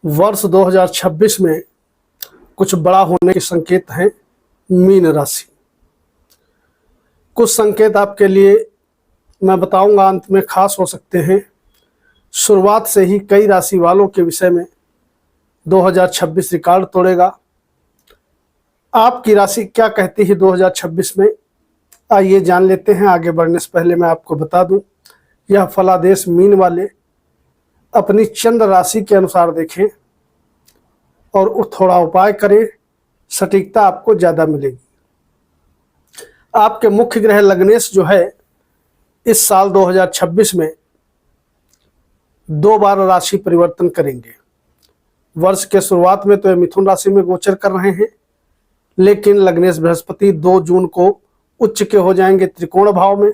वर्ष 2026 में कुछ बड़ा होने के संकेत हैं मीन राशि। कुछ संकेत आपके लिए मैं बताऊंगा, अंत में खास हो सकते हैं। शुरुआत से ही कई राशि वालों के विषय में 2026 रिकॉर्ड तोड़ेगा। आपकी राशि क्या कहती है 2026 में, आइए जान लेते हैं। आगे बढ़ने से पहले मैं आपको बता दूं, यह फलादेश मीन वाले अपनी चंद्र राशि के अनुसार देखें और थोड़ा उपाय करें, सटीकता आपको ज़्यादा मिलेगी। आपके मुख्य ग्रह लग्नेश जो है इस साल 2026 में 2 बार राशि परिवर्तन करेंगे। वर्ष के शुरुआत में तो ये मिथुन राशि में गोचर कर रहे हैं, लेकिन लग्नेश बृहस्पति 2 जून को उच्च के हो जाएंगे त्रिकोण भाव में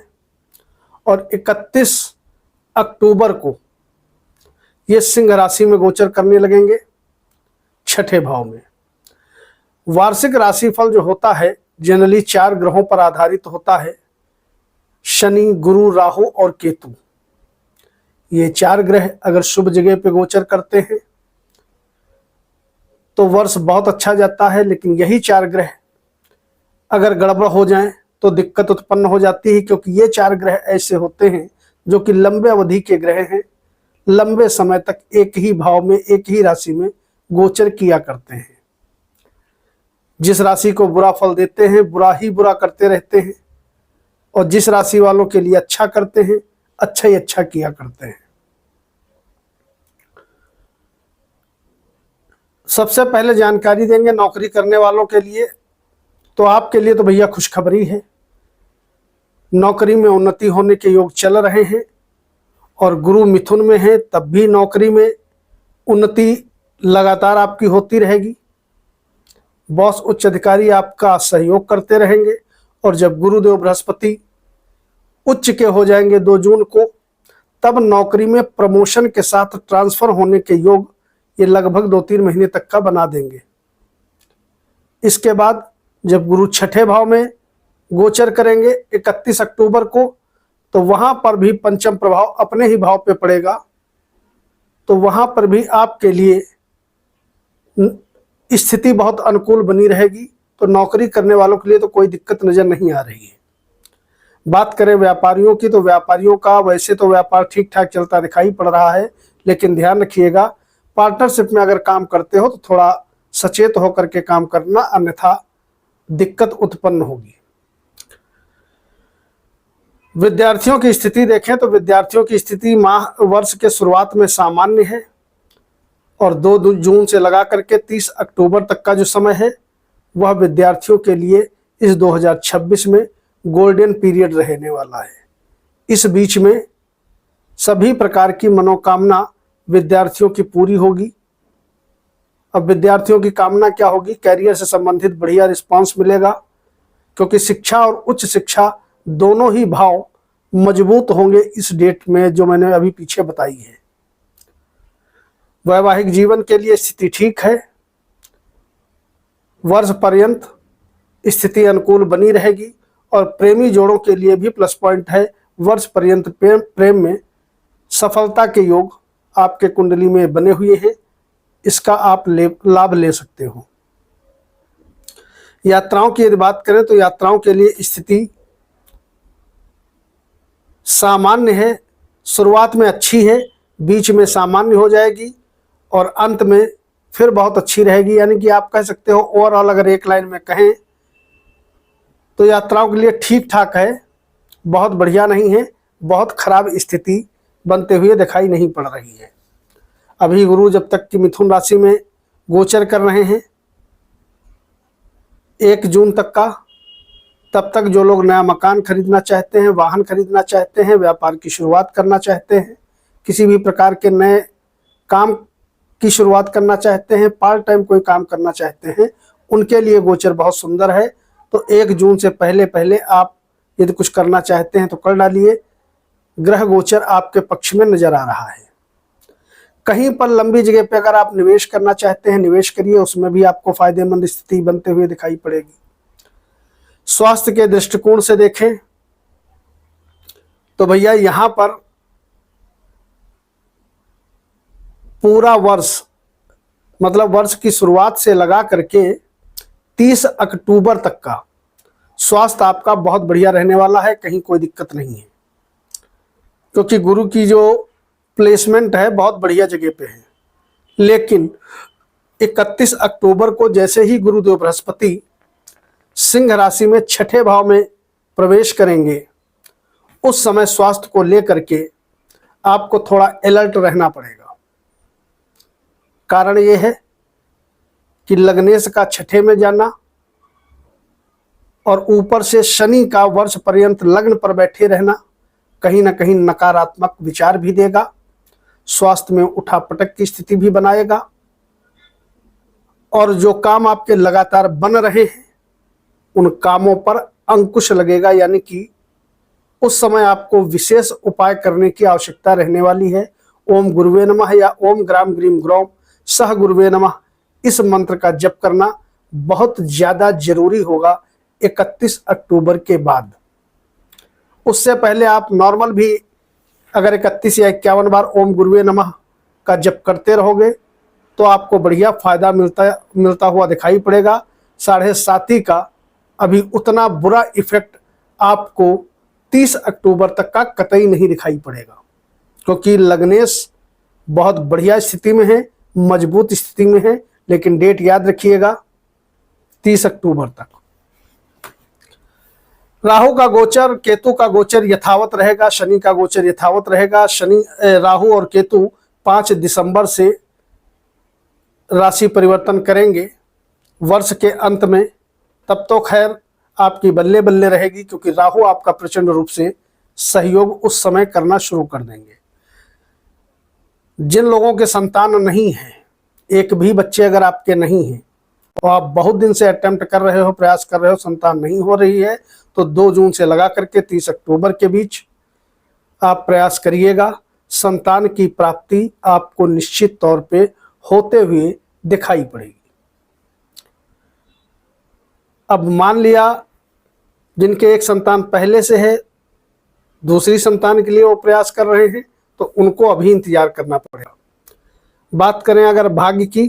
और 31 अक्टूबर को ये सिंह राशि में गोचर करने लगेंगे छठे भाव में। वार्षिक राशिफल जो होता है जनरली 4 ग्रहों पर आधारित होता है, शनि, गुरु, राहु और केतु। ये 4 ग्रह अगर शुभ जगह पे गोचर करते हैं तो वर्ष बहुत अच्छा जाता है, लेकिन यही 4 ग्रह अगर गड़बड़ हो जाएं तो दिक्कत उत्पन्न हो जाती है, क्योंकि ये 4 ग्रह ऐसे होते हैं जो कि लंबे अवधि के ग्रह हैं, लंबे समय तक एक ही भाव में, एक ही राशि में गोचर किया करते हैं। जिस राशि को बुरा फल देते हैं बुरा ही बुरा करते रहते हैं, और जिस राशि वालों के लिए अच्छा करते हैं अच्छा ही अच्छा किया करते हैं। सबसे पहले जानकारी देंगे नौकरी करने वालों के लिए। तो आपके लिए तो भैया खुशखबरी है, नौकरी में उन्नति होने के योग चल रहे हैं और गुरु मिथुन में है, तब भी नौकरी में उन्नति लगातार आपकी होती रहेगी। बॉस, उच्च अधिकारी आपका सहयोग करते रहेंगे, और जब गुरुदेव बृहस्पति उच्च के हो जाएंगे 2 जून को, तब नौकरी में प्रमोशन के साथ ट्रांसफर होने के योग ये लगभग 2-3 महीने तक का बना देंगे। इसके बाद जब गुरु छठे भाव में गोचर करेंगे 31 अक्टूबर को, तो वहां पर भी पंचम प्रभाव अपने ही भाव पे पड़ेगा, तो वहां पर भी आपके लिए स्थिति बहुत अनुकूल बनी रहेगी। तो नौकरी करने वालों के लिए तो कोई दिक्कत नजर नहीं आ रही है। बात करें व्यापारियों की, तो व्यापारियों का वैसे तो व्यापार ठीक ठाक चलता दिखाई पड़ रहा है, लेकिन ध्यान रखिएगा पार्टनरशिप में अगर काम करते हो तो थोड़ा सचेत होकर के काम करना, अन्यथा दिक्कत उत्पन्न होगी। विद्यार्थियों की स्थिति देखें तो विद्यार्थियों की स्थिति वर्ष के शुरुआत में सामान्य है, और 2 जून से लगा करके 30 अक्टूबर तक का जो समय है वह विद्यार्थियों के लिए इस 2026 में गोल्डन पीरियड रहने वाला है। इस बीच में सभी प्रकार की मनोकामना विद्यार्थियों की पूरी होगी। अब विद्यार्थियों की कामना क्या होगी? कैरियर से संबंधित बढ़िया रिस्पांस मिलेगा, क्योंकि शिक्षा और उच्च शिक्षा दोनों ही भाव मजबूत होंगे इस डेट में जो मैंने अभी पीछे बताई है। वैवाहिक जीवन के लिए स्थिति ठीक है, वर्ष पर्यंत स्थिति अनुकूल बनी रहेगी, और प्रेमी जोड़ों के लिए भी प्लस पॉइंट है। वर्ष पर्यंत प्रेम में सफलता के योग आपके कुंडली में बने हुए हैं, इसका आप लाभ ले सकते हो। यात्राओं की यदि बात करें तो यात्राओं के लिए स्थिति सामान्य है, शुरुआत में अच्छी है, बीच में सामान्य हो जाएगी और अंत में फिर बहुत अच्छी रहेगी। यानी कि आप कह सकते हो ओवरऑल अगर एक लाइन में कहें तो यात्राओं के लिए ठीक ठाक है, बहुत बढ़िया नहीं है, बहुत खराब स्थिति बनते हुए दिखाई नहीं पड़ रही है। अभी गुरु जब तक कि मिथुन राशि में गोचर कर रहे हैं 1 जून तक का, तब तक जो लोग नया मकान खरीदना चाहते हैं, वाहन खरीदना चाहते हैं, व्यापार की शुरुआत करना चाहते हैं, किसी भी प्रकार के नए काम की शुरुआत करना चाहते हैं, पार्ट टाइम कोई काम करना चाहते हैं, उनके लिए गोचर बहुत सुंदर है। तो 1 जून से पहले पहले आप यदि कुछ करना चाहते हैं तो कर डालिए। ग्रह गोचर आपके पक्ष में नजर आ रहा है। कहीं पर लंबी जगह पे अगर आप निवेश करना चाहते हैं निवेश करिए, उसमें भी आपको फायदेमंद स्थिति बनते हुए दिखाई पड़ेगी। स्वास्थ्य के दृष्टिकोण से देखें तो भैया यहां पर पूरा वर्ष मतलब वर्ष की शुरुआत से लगा करके 30 अक्टूबर तक का स्वास्थ्य आपका बहुत बढ़िया रहने वाला है, कहीं कोई दिक्कत नहीं है, क्योंकि गुरु की जो प्लेसमेंट है बहुत बढ़िया जगह पे है। लेकिन 31 अक्टूबर को जैसे ही गुरुदेव बृहस्पति सिंह राशि में छठे भाव में प्रवेश करेंगे, उस समय स्वास्थ्य को लेकर के आपको थोड़ा अलर्ट रहना पड़ेगा। कारण यह है कि लग्नेश का छठे में जाना और ऊपर से शनि का वर्ष पर्यंत लग्न पर बैठे रहना कहीं ना कहीं नकारात्मक विचार भी देगा, स्वास्थ्य में उठापटक की स्थिति भी बनाएगा, और जो काम आपके लगातार बन रहे हैं उन कामों पर अंकुश लगेगा। यानी कि उस समय आपको विशेष उपाय करने की आवश्यकता रहने वाली है। ओम गुरुवे नमः या ओम ग्राम ग्रीम ग्रौम सह गुरुवे नमः, इस मंत्र का जप करना बहुत ज्यादा जरूरी होगा 31 अक्टूबर के बाद। उससे पहले आप नॉर्मल भी अगर 31 या 51 बार ओम गुरुवे नमः का जप करते रहोगे तो आपको बढ़िया फायदा मिलता हुआ दिखाई पड़ेगा। 7.5 का अभी उतना बुरा इफेक्ट आपको 30 अक्टूबर तक का कतई नहीं दिखाई पड़ेगा, क्योंकि लग्नेश बहुत बढ़िया स्थिति में है, मजबूत स्थिति में है। लेकिन डेट याद रखिएगा 30 अक्टूबर तक। राहु का गोचर, केतु का गोचर यथावत रहेगा, शनि का गोचर यथावत रहेगा। राहु और केतु 5 दिसंबर से राशि परिवर्तन करेंगे वर्ष के अंत में। तब तो खैर आपकी बल्ले बल्ले रहेगी, क्योंकि राहु आपका प्रचंड रूप से सहयोग उस समय करना शुरू कर देंगे। जिन लोगों के संतान नहीं है, एक भी बच्चे अगर आपके नहीं हैं और आप बहुत दिन से अटेम्प्ट कर रहे हो, प्रयास कर रहे हो, संतान नहीं हो रही है, तो 2 जून से लगा करके 30 अक्टूबर के बीच आप प्रयास करिएगा। संतान की प्राप्ति आपको निश्चित तौर पे होते हुए दिखाई पड़ेगी। अब मान लिया जिनके एक संतान पहले से है, दूसरी संतान के लिए वो प्रयास कर रहे हैं, तो उनको अभी इंतजार करना पड़ेगा। बात करें अगर भाग्य की,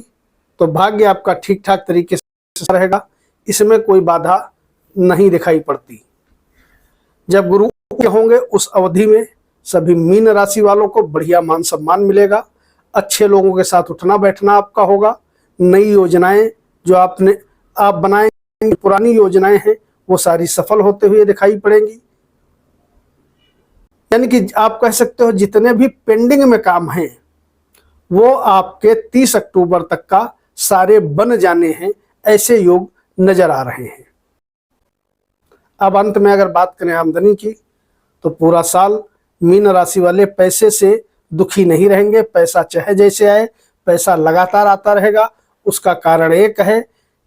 तो भाग्य आपका ठीक ठाक तरीके से रहेगा, इसमें कोई बाधा नहीं दिखाई पड़ती। जब गुरु होंगे उस अवधि में सभी मीन राशि वालों को बढ़िया मान सम्मान मिलेगा, अच्छे लोगों के साथ उठना बैठना आपका होगा। नई योजनाएं जो आप बनाएंगे, पुरानी योजनाएं हैं वो सारी सफल होते हुए दिखाई पड़ेंगी। यानी कि आप कह सकते हो जितने भी पेंडिंग में काम हैं वो आपके 30 अक्टूबर तक का सारे बन जाने हैं, ऐसे योग नजर आ रहे हैं। अब अंत में अगर बात करें आमदनी की, तो पूरा साल मीन राशि वाले पैसे से दुखी नहीं रहेंगे। पैसा चाहे जैसे आए, पैसा लगातार आता रहेगा। उसका कारण एक है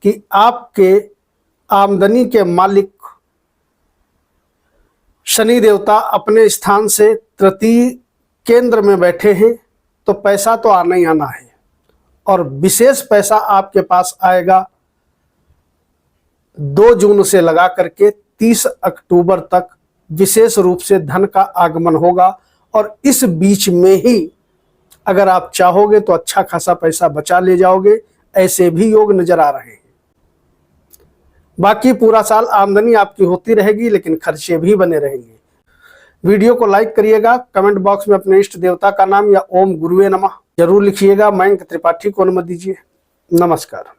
कि आपके आमदनी के मालिक शनि देवता अपने स्थान से तृतीय केंद्र में बैठे हैं, तो पैसा तो आना ही आना है। और विशेष पैसा आपके पास आएगा 2 जून से लगा करके 30 अक्टूबर तक विशेष रूप से धन का आगमन होगा। और इस बीच में ही अगर आप चाहोगे तो अच्छा खासा पैसा बचा ले जाओगे, ऐसे भी योग नजर आ रहे हैं। बाकी पूरा साल आमदनी आपकी होती रहेगी, लेकिन खर्चे भी बने रहेंगे। वीडियो को लाइक करिएगा, कमेंट बॉक्स में अपने इष्ट देवता का नाम या ओम गुरुवे नमः जरूर लिखिएगा। मयंक त्रिपाठी को अनुमति दीजिए। नमस्कार।